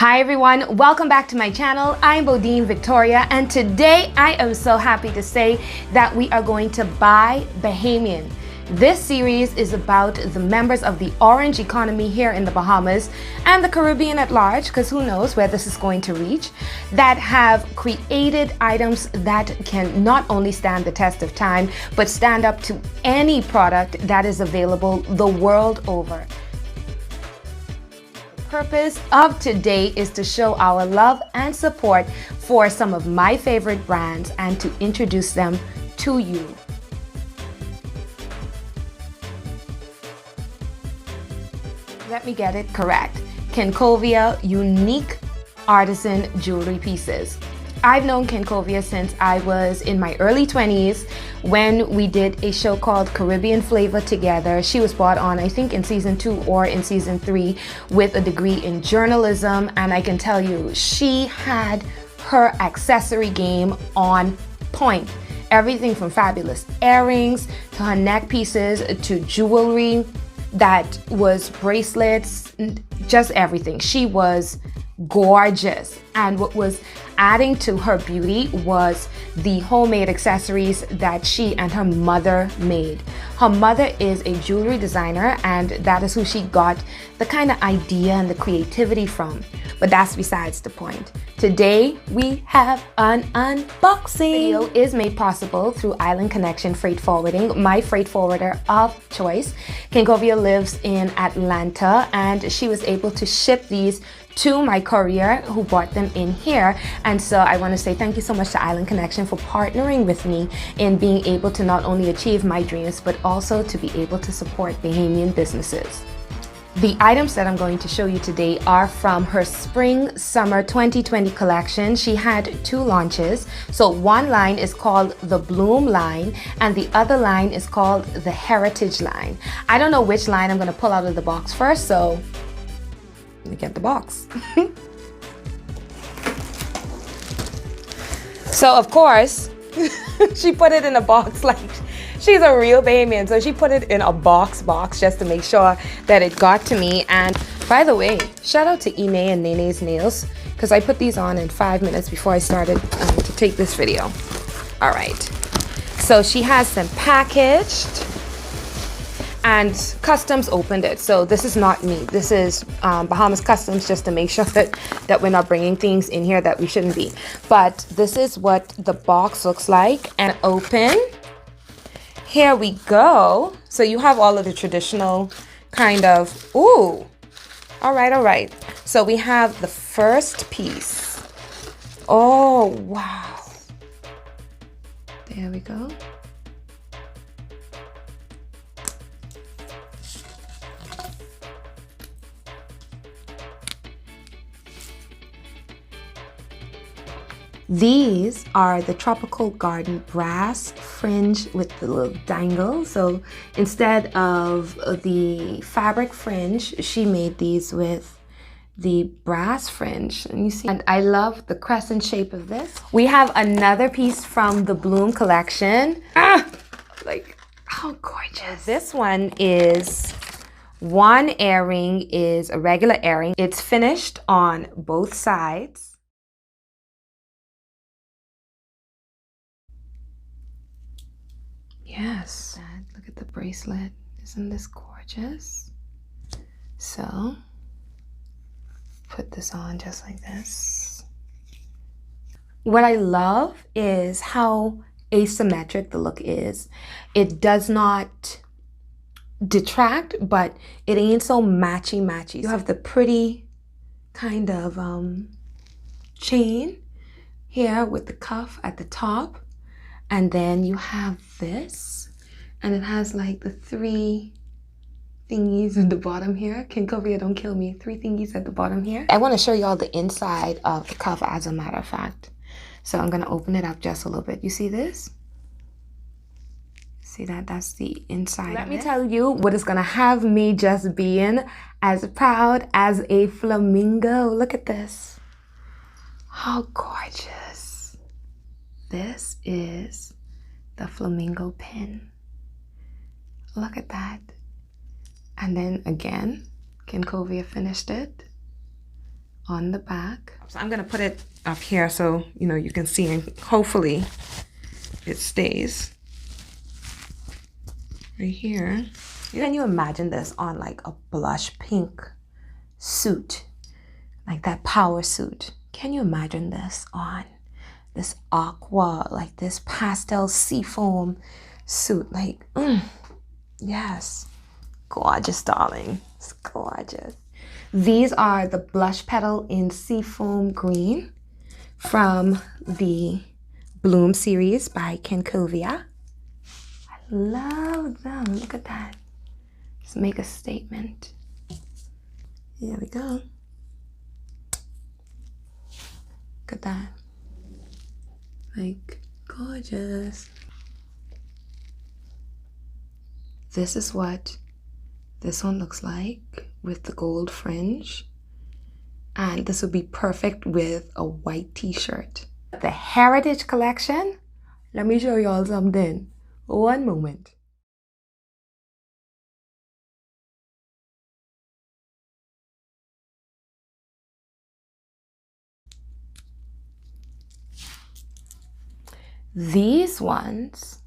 Hi everyone, welcome back to my channel. I'm BodineVictoria, and today I am so happy to say that we are going to buy Bahamian. This series is about the members of the orange economy here in the Bahamas and the Caribbean at large, because who knows where this is going to reach, that have created items that can not only stand the test of time, but stand up to any product that is available the world over. The purpose of today is to show our love and support for some of my favorite brands and to introduce them to you. Let me get it correct. Kencovia unique artisan jewelry pieces. I've known Kencovia since I was in my early 20s when we did a show called Caribbean Flavor together. She was brought on, I think, in season 2 or in season 3 with a degree in journalism, and I can tell you she had her accessory game on point. Everything from fabulous earrings to her neck pieces to jewelry that was bracelets, just everything. She was gorgeous, and what was adding to her beauty was the homemade accessories that she and her mother made. Her mother is a jewelry designer, and that is who she got the kind of idea and the creativity from. But that's besides the point. Today we have an unboxing. Video is made possible through Island Connection Freight Forwarding, my freight forwarder of choice. Kencovia lives in Atlanta, and she was able to ship these to my courier who brought them in here. And so I want to say thank you so much to Island Connection for partnering with me in being able to not only achieve my dreams, but also to be able to support Bahamian businesses. The items that I'm going to show you today are from her Spring Summer 2020 collection. She had 2 launches. So one line is called the Bloom line and the other line is called the Heritage line. I don't know which line I'm going to pull out of the box first, so let me get the box. So of course, she put it in a box like she's a real Bahamian. So she put it in a box just to make sure that it got to me. And by the way, shout out to Ine and Nene's Nails, because I put these on in 5 minutes before I started to take this video. All right, so she has them packaged and Customs opened it. So this is not me. This is Bahamas Customs, just to make sure that we're not bringing things in here that we shouldn't be. But this is what the box looks like. And open. Here we go. So you have all of the traditional kind of, ooh. All right. So we have the first piece. Oh, wow. There we go. These are the Tropical Garden brass fringe with the little dangle. So instead of the fabric fringe, she made these with the brass fringe. And you see, and I love the crescent shape of this. We have another piece from the Bloom collection. Like, how gorgeous. This one is, one earring is a regular earring. It's finished on both sides. Yes, look at the bracelet. Isn't this gorgeous? So, put this on just like this. What I love is how asymmetric the look is. It does not detract, but it ain't so matchy-matchy. You have the pretty kind of chain here with the cuff at the top. And then you have this, and it has like the 3 thingies at the bottom here. Kencovia, don't kill me. 3 thingies at the bottom here. I want to show you all the inside of the cuff, as a matter of fact. So I'm going to open it up just a little bit. You see this? See that? That's the inside. Let me tell you what is going to have me just being as proud as a flamingo. Look at this. How gorgeous. This is the flamingo pin. Look at that. And then again, Kencovia finished it on the back. So I'm gonna put it up here so you know you can see, and hopefully it stays right here. Can you imagine this on like a blush pink suit, like that power suit? Can you imagine this on this aqua, like this pastel seafoam suit? Like, yes, gorgeous, darling. It's gorgeous. These are the blush petal in seafoam green from the Bloom series by Kencovia. I love them. Look at that. Let's make a statement. Here we go. Look at that. Like, gorgeous. This is what this one looks like with the gold fringe. And this would be perfect with a white t-shirt. The Heritage collection, let me show you all something. One moment. These ones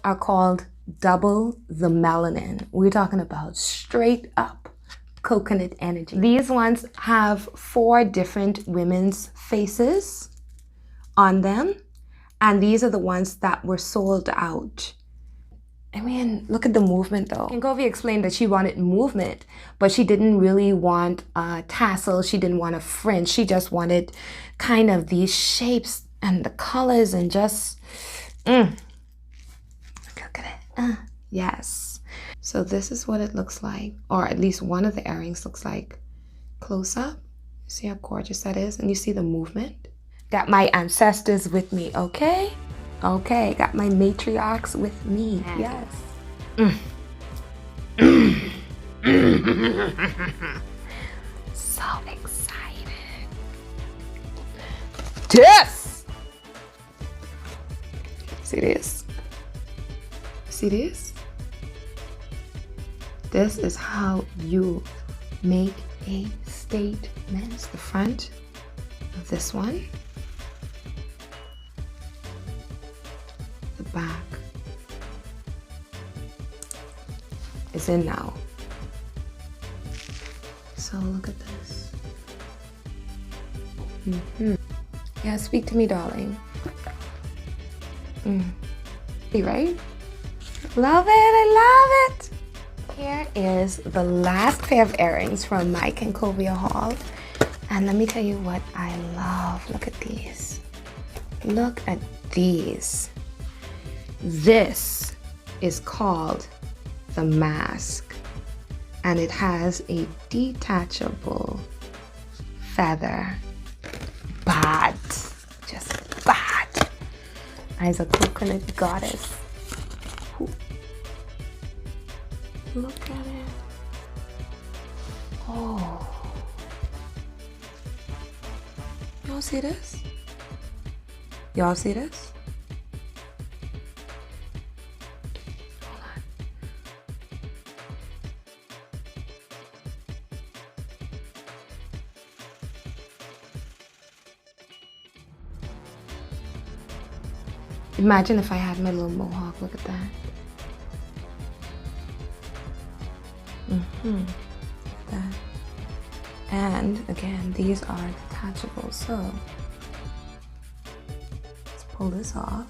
are called Double the Melanin. We're talking about straight up coconut energy. These ones have 4 different women's faces on them, and these are the ones that were sold out. I mean, look at the movement though. Kencovia explained that she wanted movement, but she didn't really want a tassel. She didn't want a fringe. She just wanted kind of these shapes and the colors and just, look at it. Yes. So this is what it looks like, or at least one of the earrings looks like close up. See how gorgeous that is? And you see the movement? Got my ancestors with me, okay? Okay, got my matriarchs with me, yes. So excited. Yes! See this? See this? This is how you make a statement. The front of this one. The back is in now. So look at this. Yeah, speak to me, darling. Right? Love it, I love it. Here is the last pair of earrings from my Kencovia haul. And let me tell you what I love. Look at these. Look at these. This is called the mask, and it has a detachable feather. Bad. Just bad. As a coconut goddess. Ooh. Look at it. Oh. Y'all see this? Y'all see this? Hold on. Imagine if I had my little mohawk. Look at that. That. And again, these are detachable, so let's pull this off.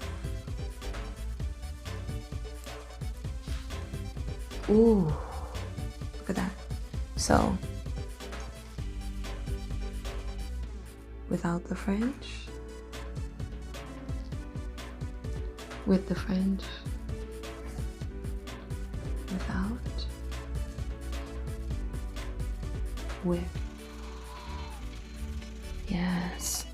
Ooh, look at that. So without the fringe, with the fringe, without, with. Yes.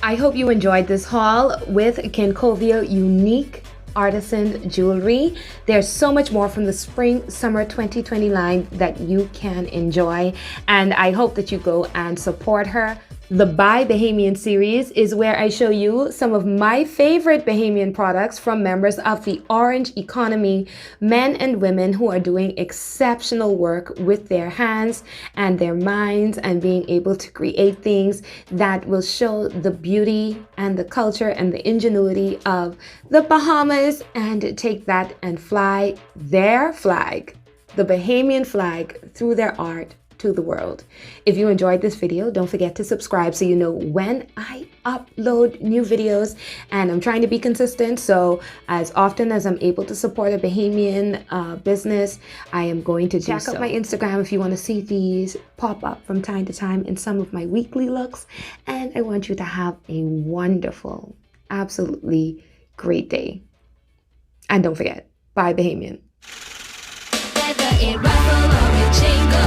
I hope you enjoyed this haul with Kencovia unique artisan jewelry. There's so much more from the spring summer 2020 line that you can enjoy, and I hope that you go and support her. The By Bahamian series is where I show you some of my favorite Bahamian products from members of the orange economy, men and women who are doing exceptional work with their hands and their minds and being able to create things that will show the beauty and the culture and the ingenuity of the Bahamas and take that and fly their flag, the Bahamian flag, through their art to the world. If you enjoyed this video, don't forget to subscribe so you know when I upload new videos, and I'm trying to be consistent, so as often as I'm able to support a Bahamian business, I am going to check out my Instagram if you want to see these pop up from time to time in some of my weekly looks. And I want you to have a wonderful, absolutely great day. And don't forget, bye Bahamian. Whether it ruffle or it jingle.